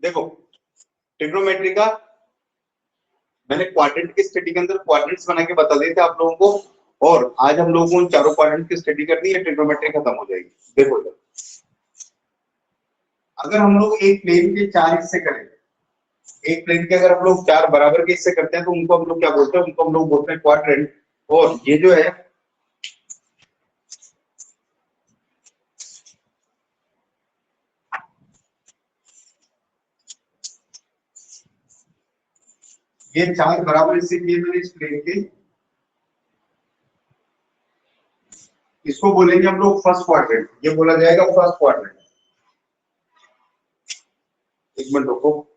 देखो ट्रिग्नोमेट्री का मैंने क्वाड्रेंट की स्टडी के अंदर क्वाड्रेंट्स बना के बता दिए थे आप लोगों को, और आज हम लोगों को उन चारों क्वाड्रेंट की स्टडी करनी है, ट्रिग्नोमेट्री खत्म हो जाएगी। देखो इधर, अगर हम लोग एक प्लेन के चार हिस्से करें, एक प्लेन के अगर हम लोग चार बराबर के हिस्से करते हैं तो उनको हम लोग क्या बोलते हैं, उनको हम लोग बोलते हैं क्वाड्रेंट। और ये जो है ये चार बराबर हिस्से किए मैंने इस प्लेन के, इसको बोलेंगे हम लोग फर्स्ट क्वाड्रेंट, ये बोला जाएगा फर्स्ट क्वाड्रेंट। एक मिनट रुको,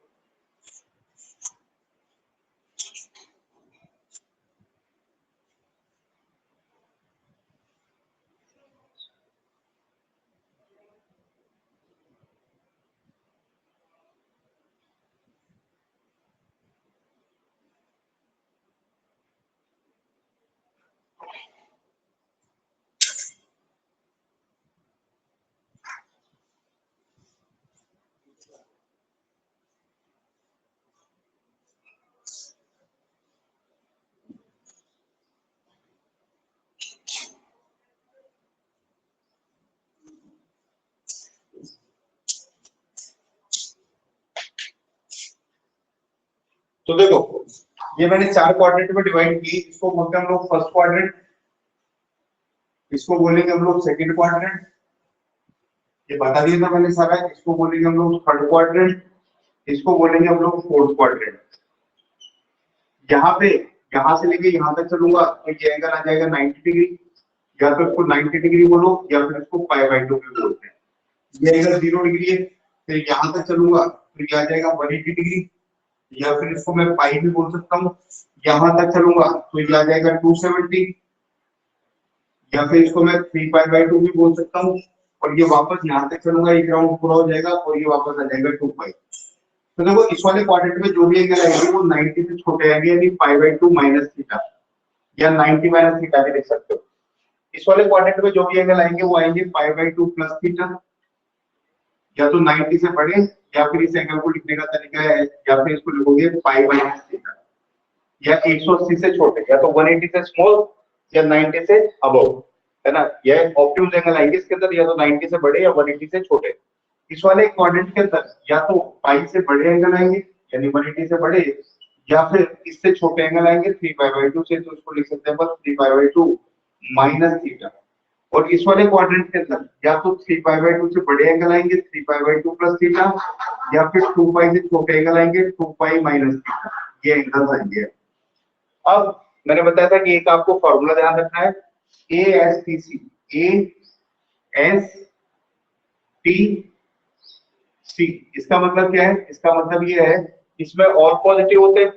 तो देखो ये मैंने चार क्वाड्रेंट में डिवाइड की, इसको बोलते हैं हम लोग फर्स्ट क्वाड्रेंट, इसको बोलेंगे हम लोग सेकंड क्वाड्रेंट, ये बता दिया था मैंने सारा, इसको बोलेंगे हम लोग थर्ड क्वाड्रेंट, इसको बोलेंगे हम लोग फोर्थ क्वाड्रेंट। यहाँ पे यहाँ से लेके यहाँ तक चलूंगा तो ये एंगल आ जाएगा 90 डिग्री, या तो इसको 90 डिग्री बोलो या फिर इसको पाई बाई 2 भी बोलते हैं। ये एंगल 0 डिग्री है, फिर यहाँ तक चलूंगा तो ये आ जाएगा 180 डिग्री, या फिर इसको मैं पाई भी बोल सकता हूँ। यहाँ तक चलूंगा तो ये आ जाएगा 270, या फिर इसको मैं 3 पाई बाई 2 भी बोल सकता हूँ। और ये वापस यहाँ तक चलूंगा, ये राउंड पूरा हो जाएगा और ये वापस आ जाएगा 2 पाई। तो देखो इस वाले क्वाड्रेंट में जो भी एंगल आएंगे वो 90 से छोटे आएंगे, यानी पाई बाई 2 माइनस थीटा, या 90 माइनस थीटा भी लिख सकते हो। इस वाले क्वाड्रेंट में जो भी एंगल आएंगे वो आएंगे पाई बाई 2 प्लस थीटा, या तो 90 से बड़े, या फिर इस एंगल को लिखने का तरीका है, या फिर इसको लिखोगे पाई माइनस थीटा, या 180 से छोटे, या तो 180 से स्मॉल या 90 से अबव, है ना। ये ऑब्ट्यूज एंगल आएंगे इसके अंदर, या तो 90 से बड़े या 180 से छोटे। इस वाले क्वाड्रेंट के अंदर या तो पाई से बड़े एंगल आएंगे यानी 180 से बड़े, या फिर इससे छोटे एंगल आएंगे 3 पाई बाई 2 से, तो इसको लिख सकते हैं बस 3 पाई बाई 2 माइनस थीटा। और इस वाले क्वाड्रेंट के अंदर या तो 3 पाई बाई 2 से बड़े एंगल आएंगे 3 पाई बाई 2 प्लस थीटा, या फिर 2 पाई से छोटे एंगल आएंगे 2 पाई माइनस थीटा, ये एंगल आएंगे। अब मैंने बताया था कि एक आपको फॉर्मूला ध्यान रखना है, A S T C, A S T C. इसका मतलब क्या है, इसका मतलब ये है इसमें और पॉजिटिव होते हैं,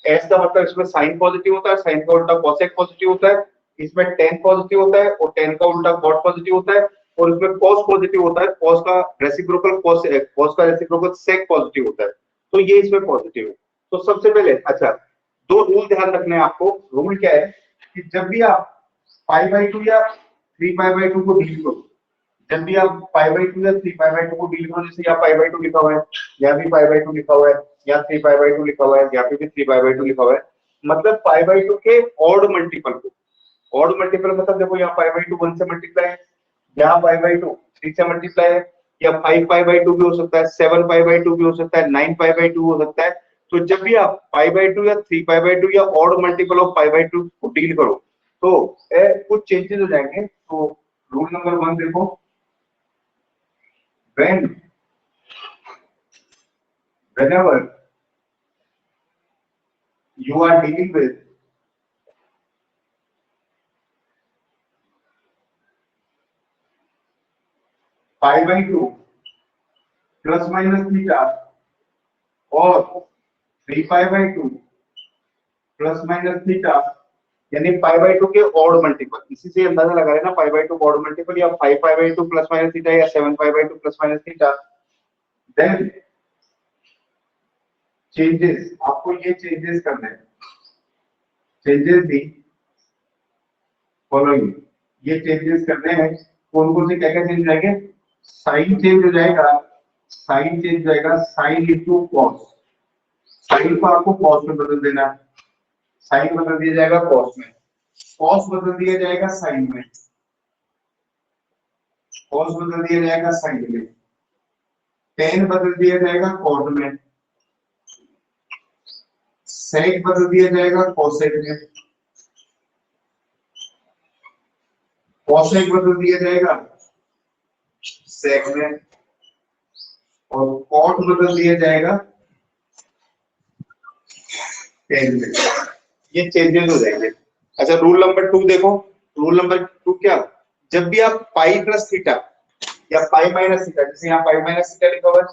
एस का मतलब इसमें साइन पॉजिटिव होता है, साइन का उल्टा कोसेक पॉजिटिव होता है, इसमें टेन पॉजिटिव होता है और टेन का उल्टा कॉट पॉजिटिव होता है, और इसमें कॉस पॉजिटिव होता है, कॉस का रेसिप्रोकल कॉस का रेसिप्रोकल सेक पॉजिटिव होता है। तो ये इसमें पॉजिटिव है। तो सबसे पहले अच्छा दो रूल ध्यान रखने हैं आपको। रूल क्या है कि जब भी आप पाई बाई 2 या 3 पाई बाई 2 को डील करो, जब भी आप पाई बाई 2 या 3 पाई बाई 2 को डील करो, जैसे यहाँ पाई बाई 2 लिखा हुआ है, यहाँ भी पाई बाई 2 लिखा हुआ है, या 3 पाई बाई 2 लिखा हुआ है, यहाँ पे भी 3 पाई बाई 2 लिखा हुआ है, मतलब पाई बाई 2 के ऑड मल्टीपल को, ऑड मल्टीपल मतलब देखो यहाँ पाई बाई 2 1 से मल्टीप्लाई है, यहाँ पाई बाई 2 3 से मल्टीप्लाई है, या 5 पाई बाई 2 भी हो सकता है, 7 पाई बाई 2 भी हो सकता है, 9 पाई बाई 2 हो सकता है। तो जब भी आप पाई बाई 2 या 3 पाई बाई 2 या odd multiple of pi by 2 को डील करो तो कुछ चेंजेस हो जाएंगे। तो रूल नंबर 1 देखो, whenever you are dealing with pi by 2 plus minus theta और 3 pi by 2 plus minus theta, यानी पाई बाई 2 के ऑड मल्टीपल, इसी से अंदाजा लगा लेना पाई बाई 2 ऑड मल्टीपल, या 5 pi by 2 plus minus theta, या 7 pi by 2 plus minus theta. Then changes, आपको ये चेंजेस करने हैं, चेंजेस दी फॉलोइंग, ये चेंजेस करने हैं। कौन कौन से क्या क्या चेंज आएंगे, साइन चेंज हो जाएगा, साइन चेंज जाएगा, साइन इंटू कॉस, साइन को आपको कॉस में बदल देना है, साइन बदल दिया जाएगा कॉस में, कॉस बदल दिया जाएगा साइन में, कॉस बदल दिया जाएगा साइन में, टेन बदल दिया जाएगा कॉट में, सेक बदल दिया जाएगा कोसेक में, कोसेक बदल दिया जाएगा सेक में, और कॉट बदल दिया जाएगा टेन में। ये चेंजेस हो जाएंगे। अच्छा, रूल नंबर 2 देखो, रूल नंबर 2 क्या, जब भी आप पाई प्लस थीटा या पाई माइनस थीटा, जैसे यहाँ पाई माइनस थीटा लिखा हुआ है,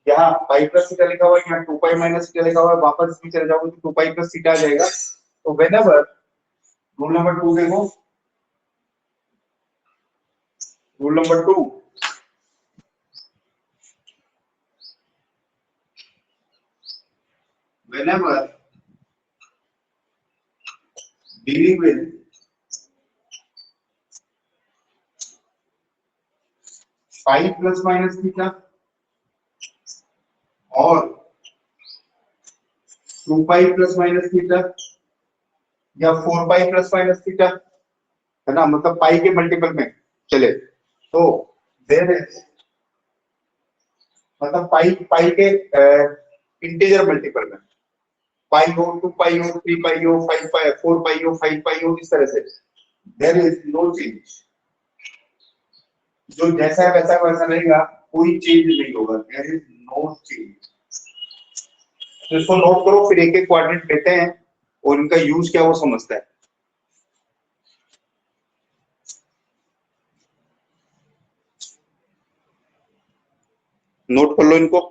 यहाँ पाई प्लस थीटा लिखा हुआ है, यहाँ 2 पाई माइनस थीटा लिखा हुआ है, वापस भी चले जाओगे तो 2 पाई प्लस थीटा आ जाएगा। तो व्हेनेवर, रूल नंबर 2 देखो, rule number 2, whenever dealing with pi plus minus theta और 2 पाई प्लस माइनस थीटा या 4 पाई प्लस माइनस थीटा, है ना, मतलब पाई के मल्टीपल में चले, तो देयर इज, मतलब पाई पाई के इंटीजर मल्टीपल में, पाई हो, 2 पाई हो, 3 पाई हो, 5 पाई, 4 पाई हो, 5 पाई हो, इस तरह से देयर इज नो चेंज, जो जैसा है वैसा वैसा रहेगा, कोई चेंज नहीं होगा, देयर इज नो चेंज। तो इसको नोट करो, फिर एक एक क्वाड्रेंट लेते हैं और इनका यूज क्या वो समझते हैं। नोट कर लो इनको।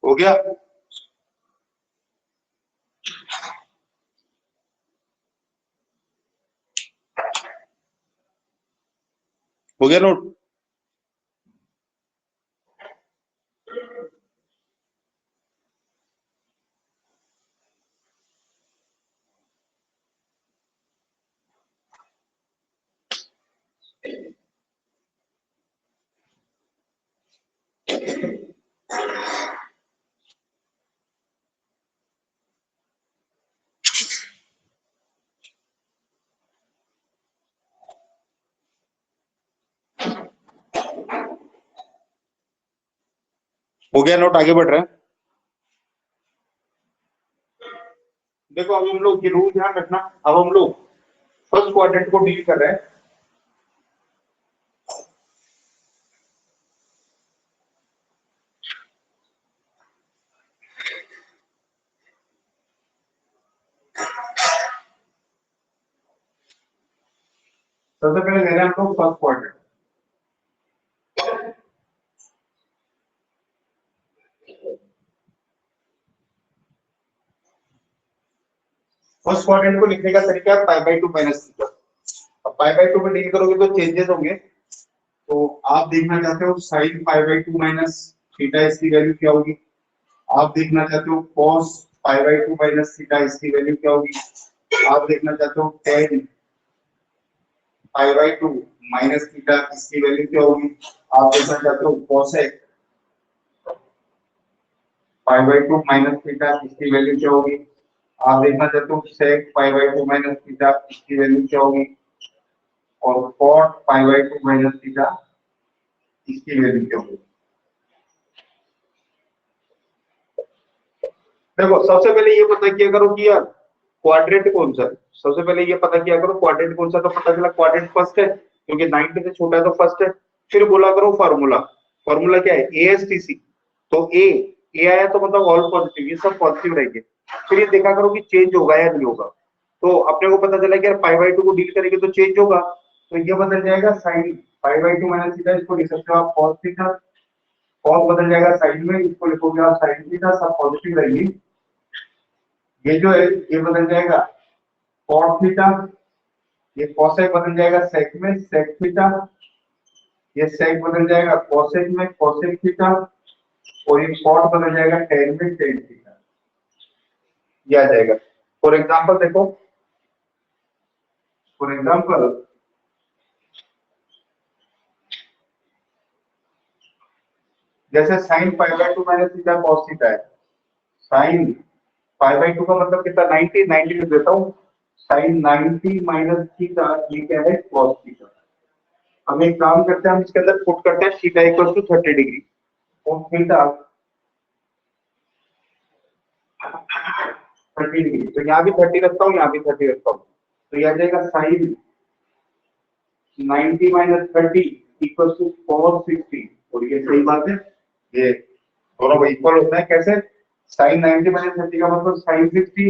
हो गया, हो गया नोट। हो गया नोट, आगे बढ़ रहे हैं। देखो अब हम लोग ये रूल ध्यान रखना, अब हम लोग फर्स्ट क्वाड्रेंट को डील कर रहे हैं। सबसे पहले ले रहे हैं हम लोग फर्स्ट क्वाड्रेंट। फर्स्ट क्वाड्रेंट को लिखने का तरीका है पाई बाय 2 माइनस थीटा। अब पाई बाय 2 में डील करोगे तो चेंजेस होंगे, तो आप देखना चाहते हो sine pi by 2 minus theta, इसकी वैल्यू क्या होगी। आप देखना चाहते हो cos pi by 2 minus theta, इसकी वैल्यू क्या होगी। आप देखना चाहते हो ten pi by 2 minus theta, इसकी वैल्यू क्या होगी। आप देखना चाहते हो cosec pi by 2 minus theta, इसकी वैल्यू क्या होगी। आप देखना चाहते हो सेक पाई बाय 2 माइनस थीटा, इसकी वैल्यू क्या होगी। और cot pi by 2 minus theta, इसकी वैल्यू क्या होगी। देखो सबसे पहले ये पता किया करो कि यार क्वाड्रेंट कौन सा है। सबसे पहले ये पता किया करो क्वाड्रेंट कौन सा, तो पता चला क्वाड्रेंट फर्स्ट है क्योंकि 90 से छोटा है तो फर्स्ट है। फिर बोला करो फार्मूला, फार्मूला क्या है एएसटीसी। तो ए आया तो मतलब ऑल पॉजिटिव, ये सब पॉजिटिव रहेंगे। फिर ये देखा करो कि चेंज होगा या नहीं होगा। तो अपने को पता चला कि यार पाई बाय 2 को डील करेंगे तो चेंज होगा, तो ये बदल जाएगा sine pi by 2 minus theta, इसको लिख सकते हो आप cos थीटा। cos बदल जाएगा साइन में, इसको लिखोगे आप साइन थीटा, सब पॉजिटिव रहेंगी। ये जो है ये बदल जाएगा cos थीटा, ये cosec बदल जाएगा sec में sec थीटा, ये sec बदल जाएगा cosec में cosec थीटा, और ये cot बदल जाएगा tan में tan थीटा। ये आ जाएगा। फॉर एग्जांपल देखो, फॉर एग्जांपल जैसे sin pi by 2 minus theta cos theta है। sin पाई बाय 2 का मतलब कितना 90, 90 लिख देता हूँ। sin 90 माइनस थीटा ये क्या है cos थीटा। हम एक काम करते हैं, हम इसके अंदर पुट करते हैं थीटा इक्वल टू 30 डिग्री, और थीटा 30 डिग्री, तो यहाँ भी 30 रखता हूँ, यहाँ भी 30 रखता हूँ, तो यह आ जाएगा sine 90 minus 30 equal to cos 60। और ये सही बात है, ये दोनों इक्वल होता है। कैसे, साइन 90 माइनस 30 का मतलब साइन 60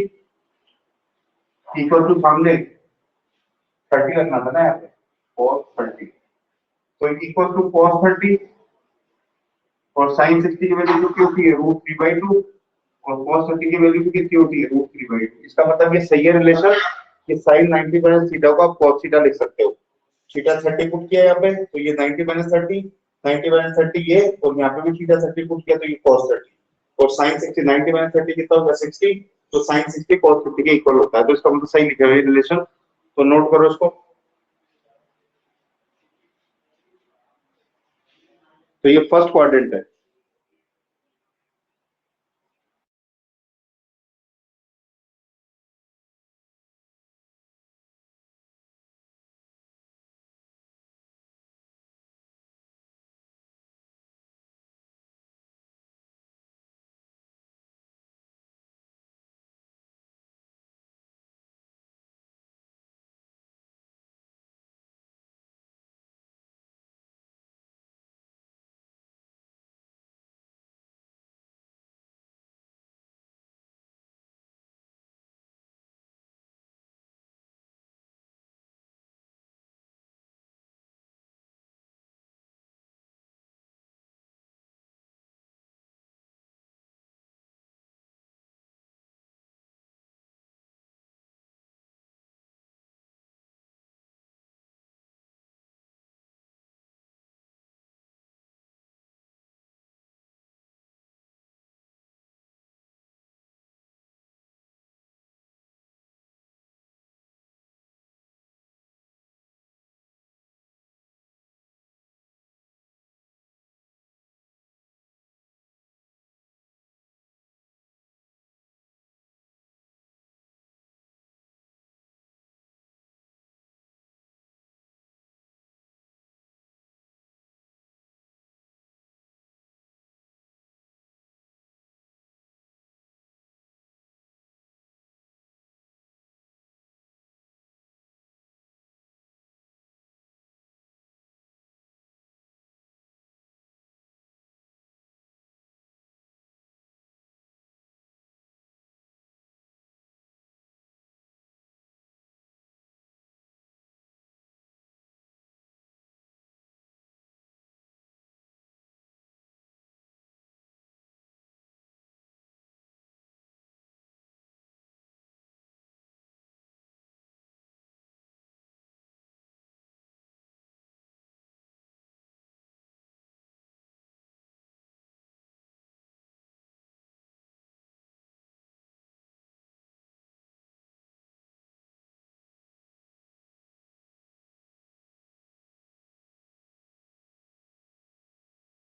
इक्वल टू सामने 30 रखना था ना यहाँ पे, cos 30, तो इक्वल टू cos 30, और साइन 60 की वैल्यू कितनी होती है √3/2, और cos 30 की वैल्यू भी कितनी होती है √3/2। इसका मतलब ये सही है रिलेशन कि साइन 90 माइनस थीटा को आप cos थीटा लिख सकते हो। थीटा 30 पुट किया यहाँ पे तो ये 90 माइनस 30, 90 माइनस 30 ये, और यहाँ पे भी थीटा 30 पुट किया तो ये cos 30, और साइन 60 90 माइनस 30 कितना होगा 60, तो साइन 60 cos 50 के इक्वल होता है। तो इसका मतलब सही लिखा है रिलेशन, तो नोट करो इसको। तो ये फर्स्ट क्वाड्रेंट है।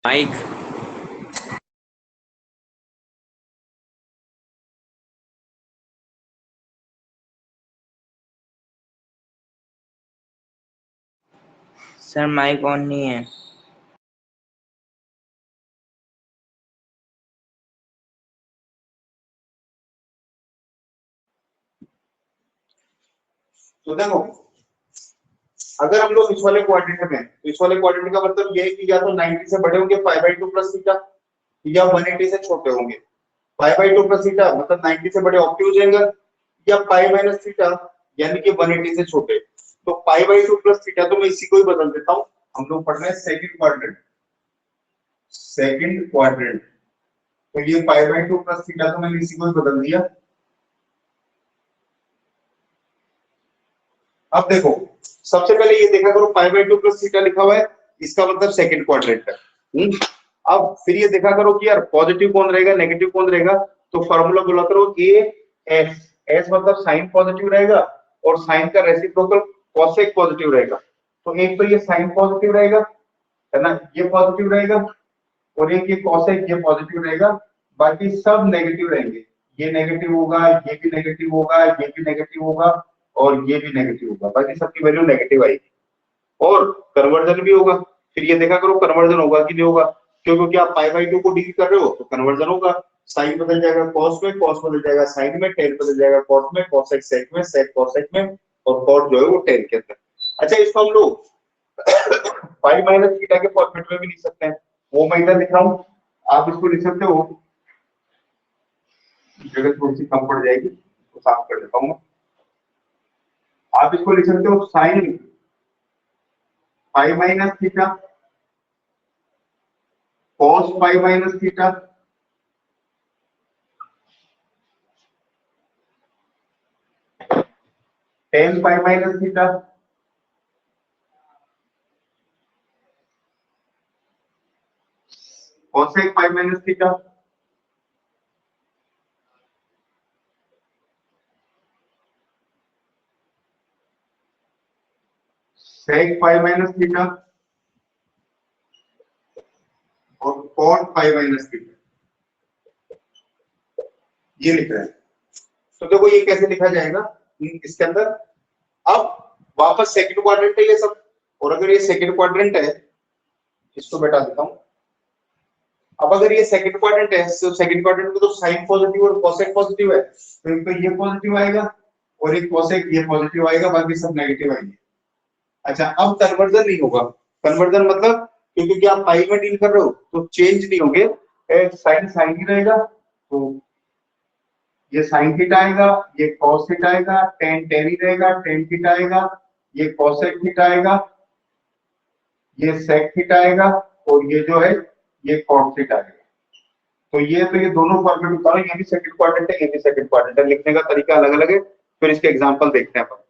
माइक सर माइक ऑन नहीं है। तो देखो, अगर हम लोग इस वाले क्वाड्रेंट में, तो इस वाले क्वाड्रेंट का मतलब ये है कि या तो 90 से बड़े होंगे पाई बाई 2 प्लस थीटा, या 180 से छोटे होंगे। पाई बाई 2 प्लस थीटा मतलब 90 से बड़े ऑप्टिव जाएगा, या पाई माइनस थीटा यानी कि 180 से छोटे। तो पाई बाई 2 प्लस थीटा तो मैं इसी को ही बदल देता हूं। हम लोग पढ़ रहे हैं सेकंड क्वाड्रेंट, सेकंड क्वाड्रेंट। तो ये पाई बाई 2 प्लस थीटा तो मैंने इसी को ही बदल दिया। अब देखो, सबसे पहले ये देखा करो पाई बाई 2 प्लस थीटा लिखा हुआ है, इसका मतलब सेकंड क्वाड्रेंट है। अब फिर ये देखा करो कि यार पॉजिटिव कौन रहेगा नेगेटिव कौन रहेगा, तो फॉर्मूला बोला करो ए एस। एस मतलब साइन पॉजिटिव रहेगा, और साइन का रेसिप्रोकल कॉसेक पॉजिटिव रहेगा। तो एक तो ये साइन पॉजिटिव रहेगा, है ना, ये पॉजिटिव रहेगा, और एक ये कॉसेक ये पॉजिटिव रहेगा, बाकी सब नेगेटिव रहेंगे। ये नेगेटिव होगा, ये भी नेगेटिव होगा, ये भी नेगेटिव होगा, और ये भी नेगेटिव होगा, बाकी सबकी वैल्यू नेगेटिव आएगी। और कन्वर्जन भी होगा। फिर ये देखा करो कन्वर्जन होगा कि नहीं होगा, क्योंकि आप पाई बाई 2 को डील कर रहे हो तो कन्वर्जन होगा। साइन बदल जाएगा कॉस में, कॉस बदल जाएगा साइन में, टेन बदल जाएगा कॉस में, कॉसेक सेक में, सेक कॉसेक में, और कॉट जो है वो टेन के अंदर। अच्छा, इसको हम लोग पाई माइनस थीटा के फॉर्मेट में भी लिख सकते हैं, वो मैं इधर लिख रहा हूं। आप इसको लिख सकते हो, जगह थोड़ी सी कम पड़ जाएगी तो साफ कर देता हूं। आप इसको लिख सकते हो sine pi minus theta cos pi minus theta tan pi minus theta cosec pi minus theta sec pi minus theta और cot पाई माइनस थीटा, ये लिख रहे हैं। तो देखो ये कैसे लिखा जाएगा इसके अंदर। अब वापस सेकंड क्वाड्रेंट है ये सब, और अगर ये सेकंड क्वाड्रेंट है, इसको बैठा देता हूं। अब अगर ये सेकंड क्वाड्रेंट है, तो सेकंड क्वाड्रेंट में तो साइन पॉजिटिव और कोसेक पॉजिटिव है, तो एक तो ये पॉजिटिव आएगा और एक कोसेक ये पॉजिटिव आएगा, बाकी सब नेगेटिव आएंगे। अच्छा, अब कन्वर्जन नहीं होगा। कन्वर्जन मतलब क्योंकि आप पाई में डील कर रहे हो तो चेंज नहीं होंगे, साइन साइन ही रहेगा। तो ये साइन थीटा आएगा, ये कॉस थीटा आएगा, टेन टेन ही रहेगा, टेन थीटा आएगा, ये कॉसेक थीटा आएगा, ये सेक थीटा आएगा, और ये जो है ये कॉट थीटा आएगा। तो ये दोनों फॉर्मेट उतारो, ये भी सेकंड क्वाड्रेंट है, ये भी सेकंड क्वाड्रेंट है, लिखने का तरीका अलग अलग है। फिर इसके एग्जांपल देखते हैं अपन।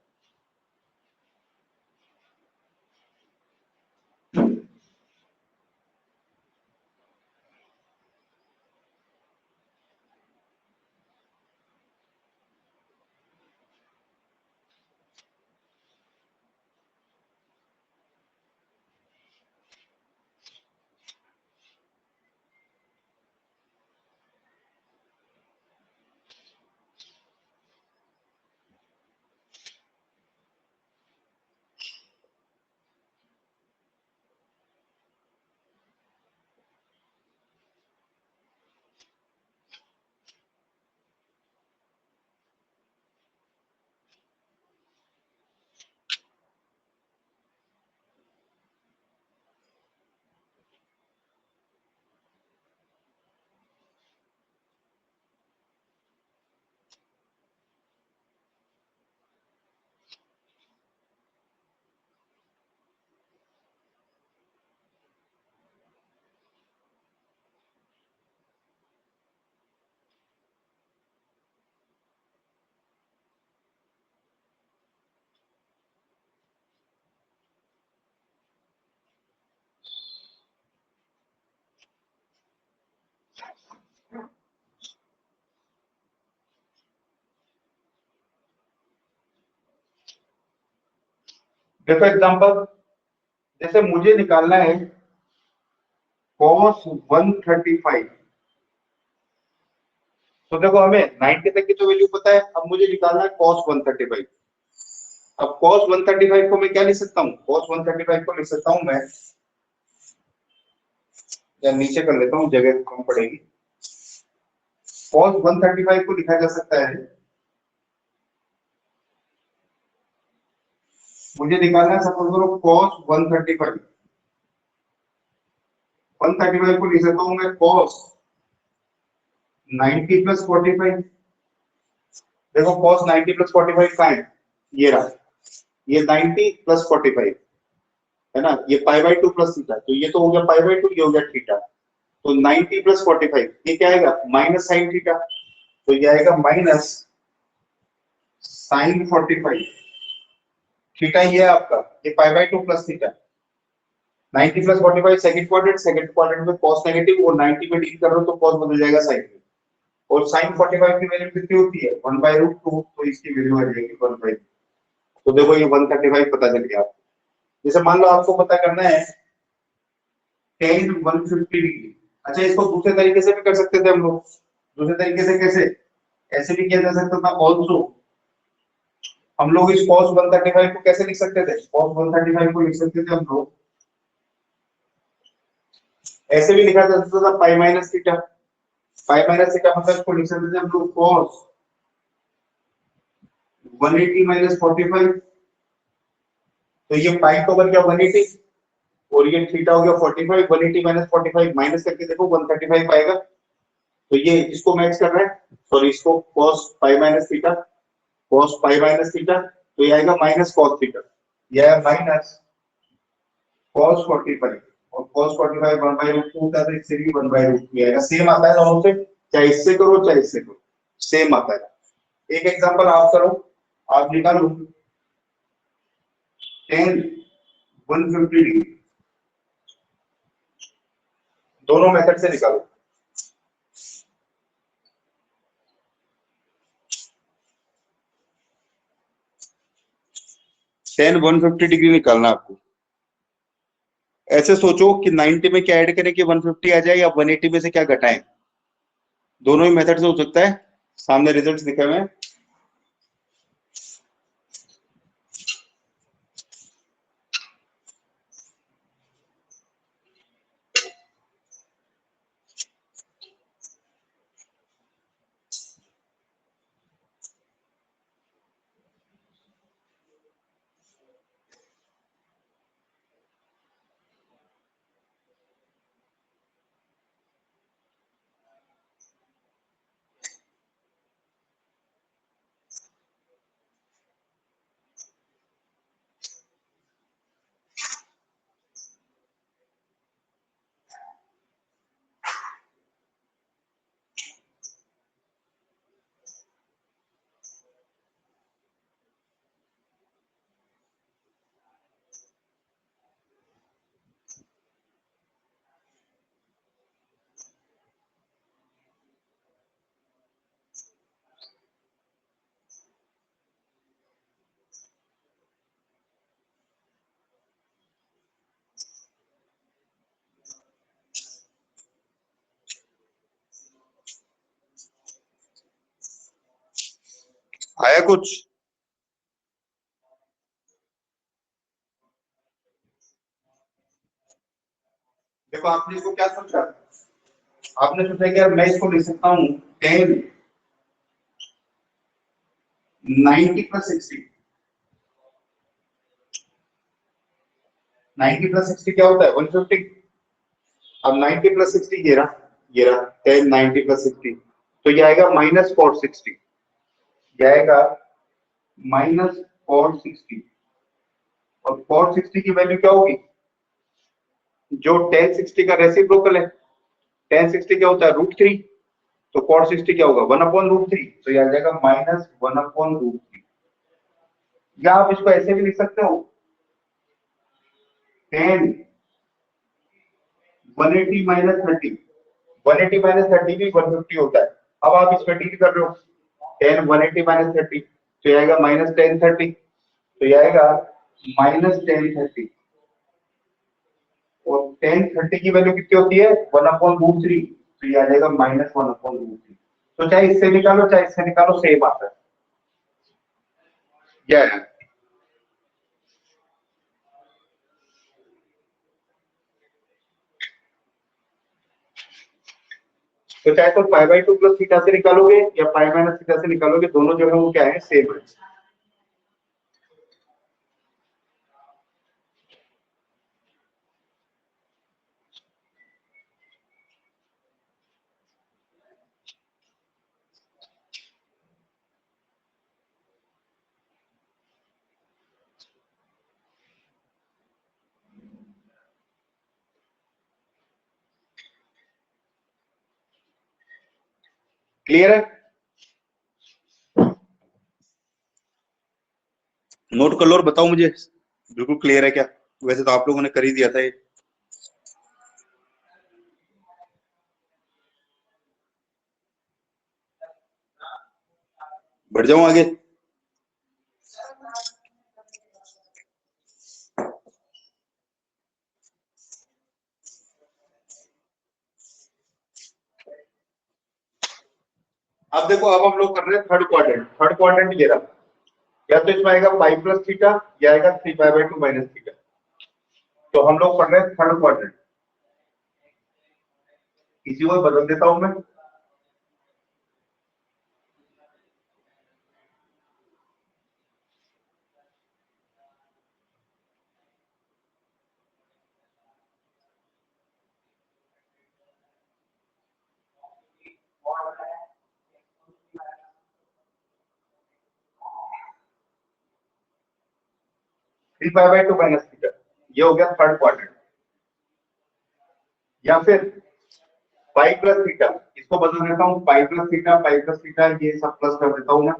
देखो एग्जांपल, जैसे मुझे निकालना है cos 135। तो देखो हमें 90 तक की तो वैल्यू पता है, अब मुझे निकालना है cos 135। अब cos 135 को मैं क्या लिख सकता हूँ, cos 135 को लिख सकता हूँ मैं, या नीचे कर लेता हूँ, जगह कम पड़ेगी। cos 135 को लिखा जा सकता है, मुझे निकालना है सपोज करो cos 135। 135 को लिख सकता हूँ मैं cos 90 प्लस 45। देखो cos 90 प्लस 45 कहाँ है, ये रहा, ये 90 प्लस 45 है ना, ये पाई बाई 2 प्लस थीटा, तो ये तो हो गया पाई बाई 2, ये हो गया थीटा। तो 90 प्लस 45 ये क्या आएगा, माइनस साइन थीटा, तो ये आएगा माइनस साइन 45। थीटा ये है आपका, ये पाई by 2 plus theta. 90 plus 45 second quadrant में cos नेगेटिव, और 90 में डील कर रहे हो तो cos बदल जाएगा साइन में। और साइन 45 की वैल्यू कितनी होती है, 1/√2, तो इसकी वैल्यू आ जाएगी 1/2। तो देखो ये 135 पता चल गया आपको। जैसे मान लो आपको पता करना है tan 150 डिग्री। अच्छा, इसको दूसरे तरीके से भी कर सकते थे हम लोग। दूसरे तरीके से कैसे, ऐसे भी किया जा सकता था ऑल्सो। हम लोग इस cos 135 को कैसे लिख सकते थे, cos 135 को लिख सकते थे हम लोग, ऐसे भी लिखा जा सकता था pi minus theta. Pi minus theta मतलब इसको लिख सकते थे हम लोग cos 180 माइनस 45। तो ये पाई तो बन गया 180, और ये थीटा हो गया 45। 180 माइनस 45 माइनस करके देखो 135 आएगा। तो ये इसको मैच कर रहा है, सॉरी इसको cos pi minus theta, cos pi minus theta, तो ये आएगा माइनस cos थीटा, ये है माइनस cos 45। और cos 45 1/√2 होता है, तो इससे भी 1/√2 आएगा। सेम आता है दोनों से, चाहे इससे करो चाहे इससे करो, सेम आता है। एक एग्जांपल आप करो, आप निकालो tan 150 डिग्री, दोनों मेथड से निकालो। tan 150 डिग्री निकालना आपको। ऐसे सोचो कि 90 में क्या ऐड करें कि 150 आ जाए, या 180 में से क्या घटाएं। दोनों ही मेथड से हो सकता है। सामने रिजल्ट्स दिखे हुए हैं। आया कुछ? देखो आपने इसको क्या सोचा, आपने सोचा कि यार मैं इसको लिख सकता हूँ tan 90 प्लस 60। 90 प्लस 60 क्या होता है, 150। अब 90 प्लस 60 ये रहा tan 90 प्लस 60, तो ये आएगा माइनस cos 60, ये आएगा माइनस cos 60। और cos 60 की वैल्यू क्या होगी, जो tan 60 का रेसिप्रोकल है। tan 60 क्या होता है, √3, तो cos 60 क्या होगा, 1/√3, तो ये आ जाएगा माइनस 1/√3। या आप इसको ऐसे भी लिख सकते हो, tan 180 माइनस 30। 180 माइनस 30 भी 150 होता है। अब आप इसमें डील कर रहे हो, tan 180 माइनस 30, तो ये आएगा माइनस tan 30, तो ये आएगा माइनस tan 30। और tan 30 की वैल्यू कितनी होती है 1/√3, तो ये आ जाएगा -1/√3। तो चाहे इससे निकालो चाहे इससे निकालो सेम आता है। क्या है तो चाहे तो π/2 प्लस थीटा से निकालोगे या π माइनस थीटा से निकालोगे, दोनों जो है वो क्या है सेम है। क्लियर है? नोट कर लो और बताओ मुझे बिल्कुल क्लियर है क्या? वैसे तो आप लोगों ने कर ही दिया था ये। बढ़ जाऊं आगे? अब देखो, अब हम लोग कर रहे हैं थर्ड क्वाड्रेंट। थर्ड क्वाड्रेंट ये रहा, या तो इसमें आएगा पाई प्लस थीटा या आएगा 3π/2 माइनस थीटा। तो हम लोग पढ़ रहे हैं थर्ड क्वाड्रेंट। इसी को बदल देता हूं मैं। Three pi by two minus theta, ये हो गया थर्ड क्वाड्रेंट। या फिर पाई प्लस थीटा, इसको बदल देता हूँ, पाई प्लस थीटा ये सब प्लस कर देता हूँ मैं।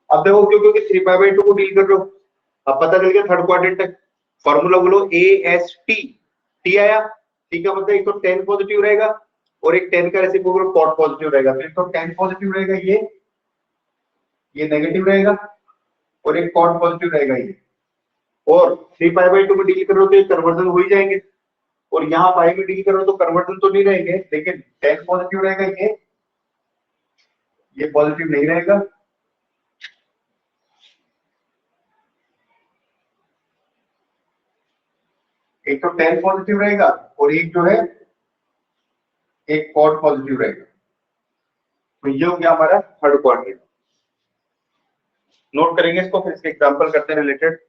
अब देखो क्यों, क्योंकि 3π/2 को डील कर रहे हो। अब पता चल गया थर्ड क्वाड्रेंट है। फॉर्मूला बोलो AST। टी आया, टी का मतलब एक तो tan पॉजिटिव रहेगा और एक tan का रेसिप्रोकल cot पॉजिटिव रहेगा। तो एक तो tan पॉजिटिव रहेगा, ये नेगेटिव रहेगा, और एक cot पॉजिटिव रहेगा ये। और 3π/2 में डील करो तो ये कन्वर्जन हो ही जाएंगे, और यहाँ पाई में डील करो तो कन्वर्जन तो नहीं रहेंगे, लेकिन tan पॉजिटिव रहेगा, ये पॉजिटिव नहीं रहेगा। एक तो tan पॉजिटिव रहेगा और एक जो है एक cot पॉजिटिव रहेगा। तो ये हो गया हमारा थर्ड क्वाड्रेंट। नोट करेंगे इसको, फिर इसके एग्जांपल करते हैं रिलेटेड।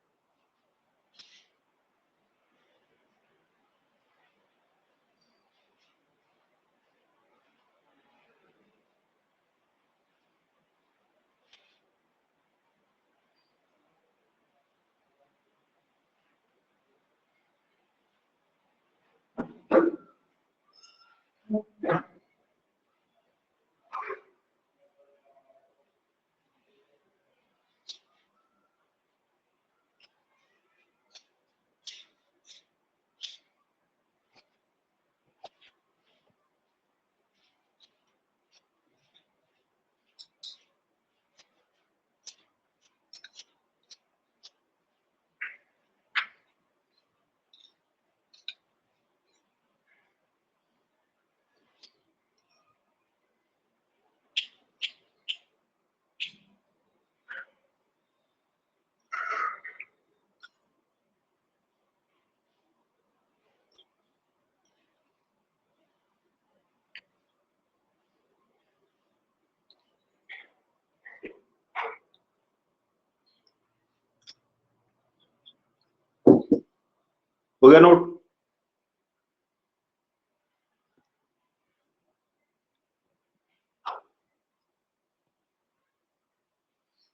हो गया नोट?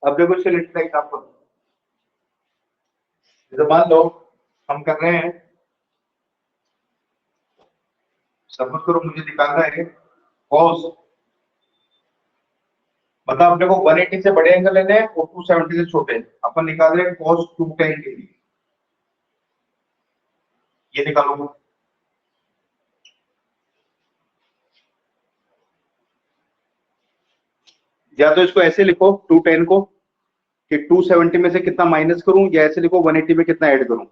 अब देखो इससे रिलेटेड एग्जांपल। जैसे मान लो हम कर रहे हैं, सपोज करो मुझे निकालना है cos, मतलब अपने को 180 से बड़े एंगल लेने हैं और 270 से छोटे। अपन निकाल रहे हैं cos 2tan के लिए, ये निकालो। या तो इसको ऐसे लिखो 2tan को कि 270 में से कितना माइनस करूं, या ऐसे लिखो 180 में कितना ऐड करूं।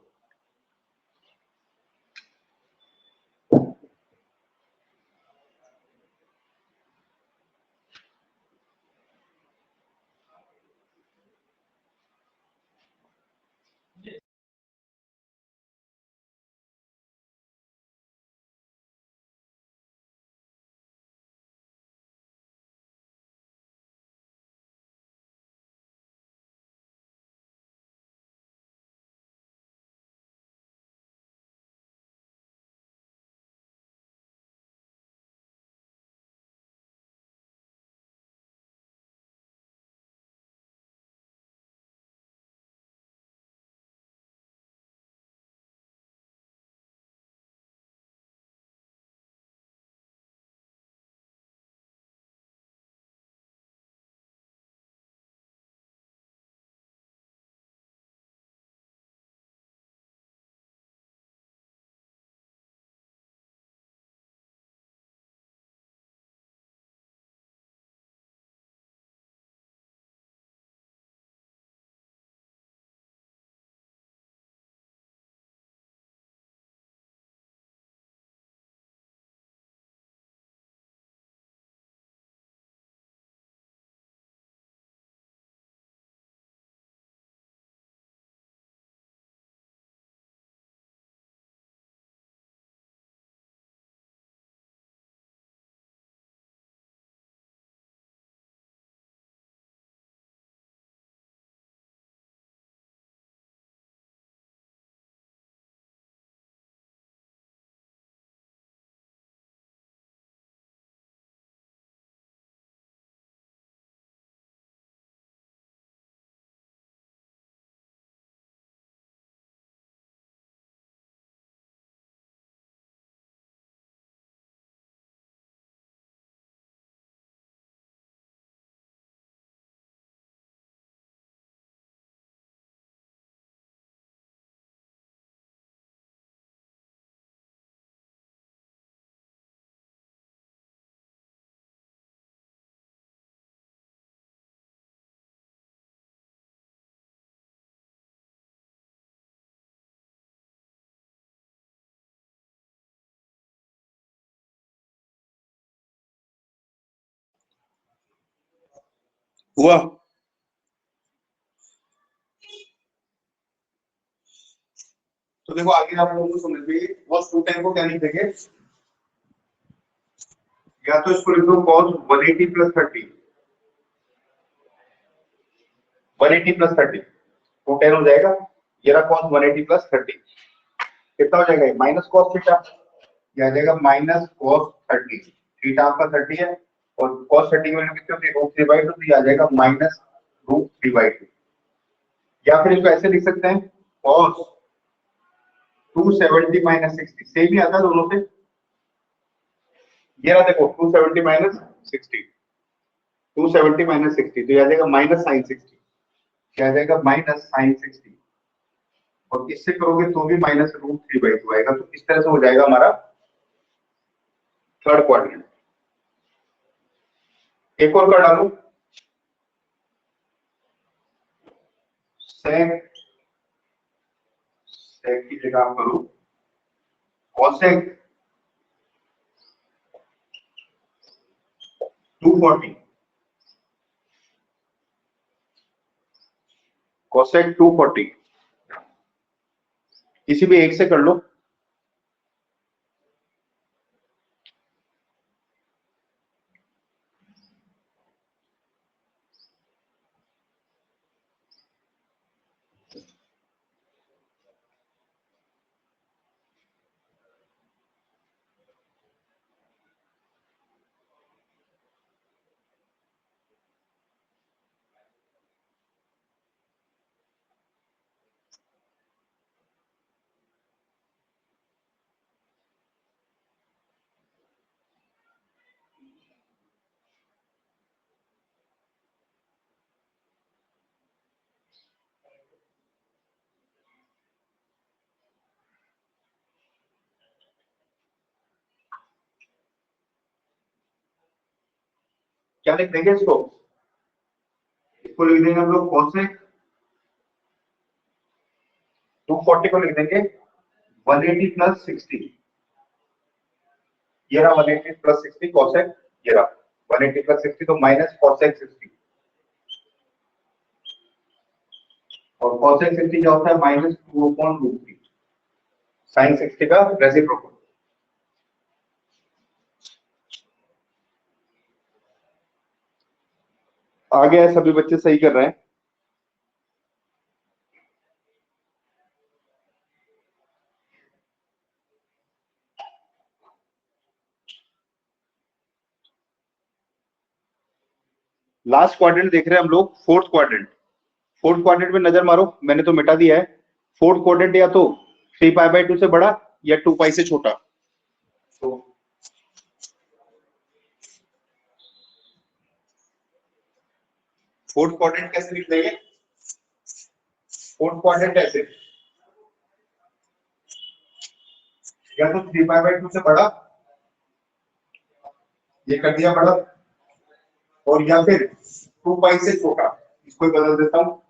हुआ? तो देखो आगे आप लोगों को समझ में cos 210 को क्या लिखेंगे, या तो इसको लिख दो cos 180 प्लस 30, 180 प्लस 30 210 हो जाएगा। ये रहा cos 180 प्लस 30, कितना हो जाएगा माइनस cos थीटा, ये आ जाएगा माइनस cos 30, थीटा आपका 30 है और cos 30 की वैल्यू कितनी होती है रूट 3/2, तो ये आ जाएगा माइनस रूट 3/2। या फिर इसको ऐसे लिख सकते हैं cos 270 माइनस 60, सेम ही आता है दोनों से। ये रहा देखो 270 माइनस 60, 270 माइनस 60 तो ये आ जाएगा माइनस साइन 60, क्या आ जाएगा माइनस साइन 60, और इससे करोगे तो भी माइनस रूट 3/2 आएगा। तो इस तरह से हो जाएगा हमारा थर्ड क्वाड्रेंट। एक और कर डालो, सेक, सेक की जगह आप करो कोसेक 240, कोसेक 240 किसी भी एक से कर लो। क्या लिख देंगे इसको, इसको लिख देंगे हम लोग कोसेक 240 को लिख देंगे 180 प्लस 60, ये रहा 180 प्लस 60 कोसेक, ये रहा 180 प्लस 60 तो माइनस कोसेक 60, और कोसेक 60 क्या होता है माइनस 2/√3, साइन 60 का रेसिप्रोकल। आगे है सभी बच्चे सही कर रहे हैं। लास्ट क्वाड्रेंट देख रहे हैं हम लोग, फोर्थ क्वाड्रेंट। फोर्थ क्वाड्रेंट में नजर मारो, मैंने तो मिटा दिया है। फोर्थ क्वाड्रेंट या तो 3π/2 से बड़ा या 2π से छोटा। तो फोर्थ क्वाड्रेंट कैसे लिख देंगे, फोर्थ क्वाड्रेंट ऐसे, या तो 3π/2 से बड़ा, ये कर दिया बड़ा, और या फिर 2π से छोटा, इसको बदल देता हूं।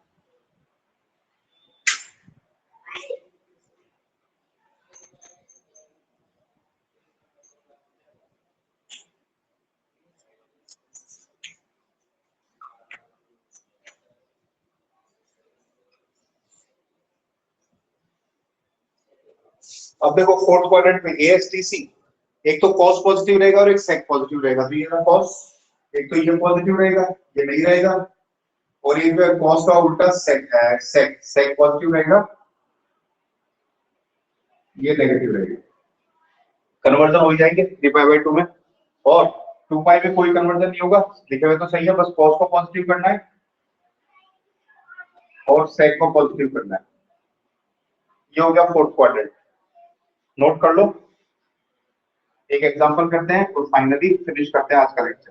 अब देखो फोर्थ क्वाड्रेंट में ASTC, एक तो cos पॉजिटिव रहेगा और एक sec पॉजिटिव रहेगा, तो ये ना cos, एक तो ये पॉजिटिव रहेगा, ये नहीं रहेगा, और ये जो है cos का उल्टा sec पॉजिटिव रहेगा, ये नेगेटिव रहेगा। कन्वर्जन हो जाएंगे 3π/2 में, और 2π में कोई कन्वर्जन नहीं होगा, लिखे हुए तो सही है, बस cos को पॉजिटिव करना है और sec को पॉजिटिव करना है। ये हो गया फोर्थ क्वाड्रेंट, नोट कर लो। एक एग्जांपल करते हैं और फाइनली फिनिश करते हैं आज का लेक्चर।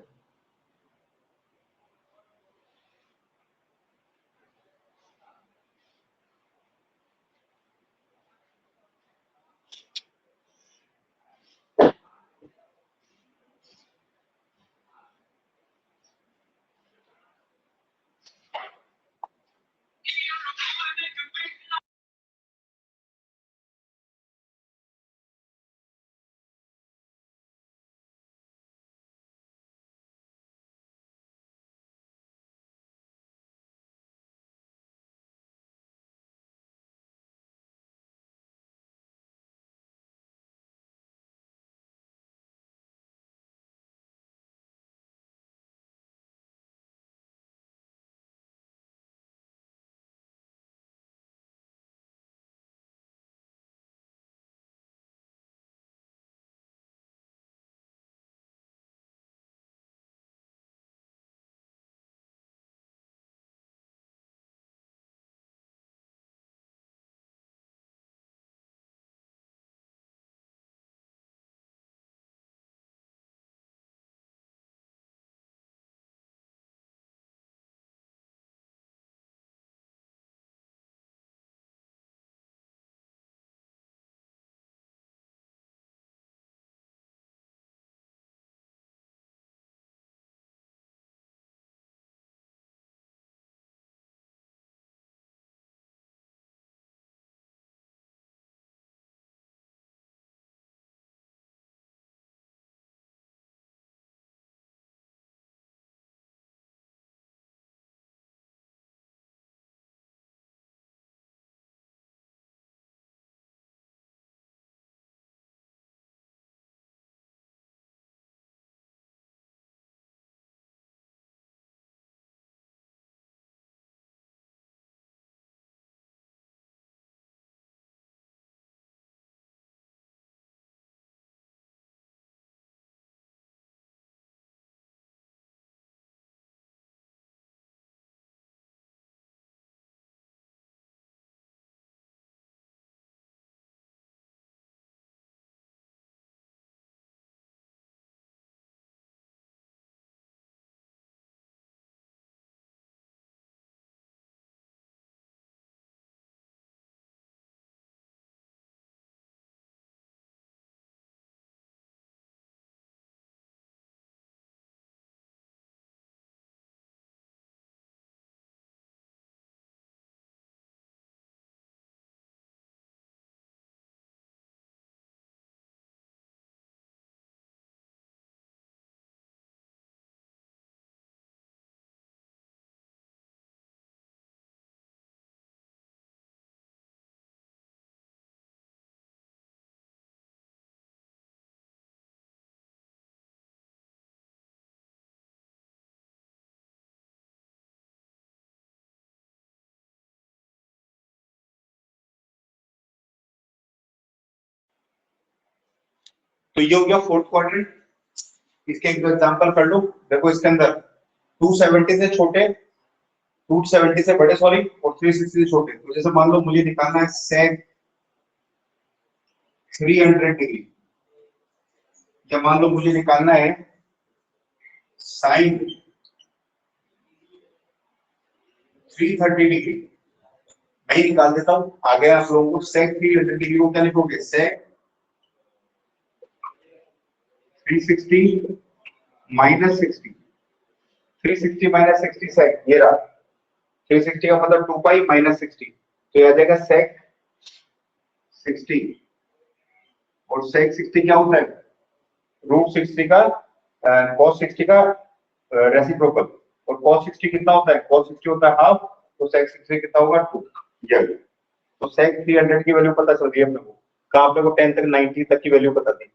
तो ये हो गया फोर्थ क्वाड्रेंट। इसके एक एग्जांपल कर लो। देखो इसके अंदर 270 से छोटे, 270 से बड़े सॉरी, और 360 से छोटे। तो जैसे मान लो मुझे निकालना है सेक 300 डिग्री, या मान लो मुझे निकालना है साइन 330 डिग्री। मैं ही निकाल देता हूं। आगे आप लोगों को सेक 300 डिग्री को क्या लिखोगे, सेक 360 माइनस 60, 360 माइनस 60 सेक, ये रहा 360 का मतलब 2 पाई माइनस 60, तो ये आ जाएगा सेक 60। और सेक 60 क्या होता है, रूट 60 का cos 60 का रेसिप्रोकल। और cos 60 कितना होता है, cos 60 होता है हाफ, तो sec 60 कितना होगा 2। ये तो sec 300 की वैल्यू पता चल रही है अपने को। कहाँ अपने को 10 तक 90 तक की वैल्यू पता थी।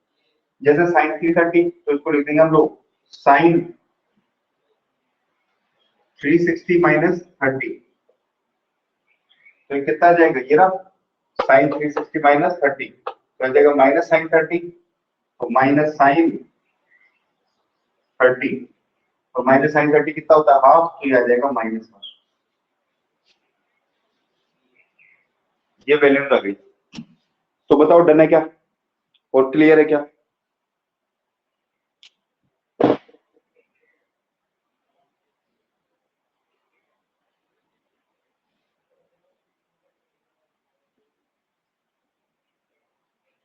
जैसे sin 330, तो इसको लिख देंगे हम लोग sin 360 माइनस 30, तो ये कितना आ जाएगा, ये रहा sin 360 माइनस 30, तो आ जाएगा माइनस sin 30, तो माइनस sin 30, और माइनस साइन 30 कितना होता है, हाफ, तो ये आ जाएगा माइनस हाफ। ये वैल्यू आ गई। तो बताओ डन है क्या और क्लियर है क्या?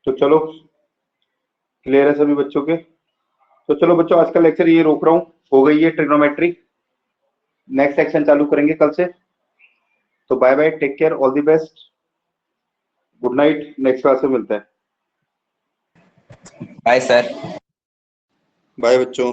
तो चलो क्लियर है सभी बच्चों के? तो चलो बच्चों आज का लेक्चर ये रोक रहा हूँ, हो गई है ट्रिग्नोमेट्री। नेक्स्ट सेक्शन चालू करेंगे कल से। तो bye bye, take care, all the best, good night, next class में मिलते हैं। Bye sir. बाय बच्चों।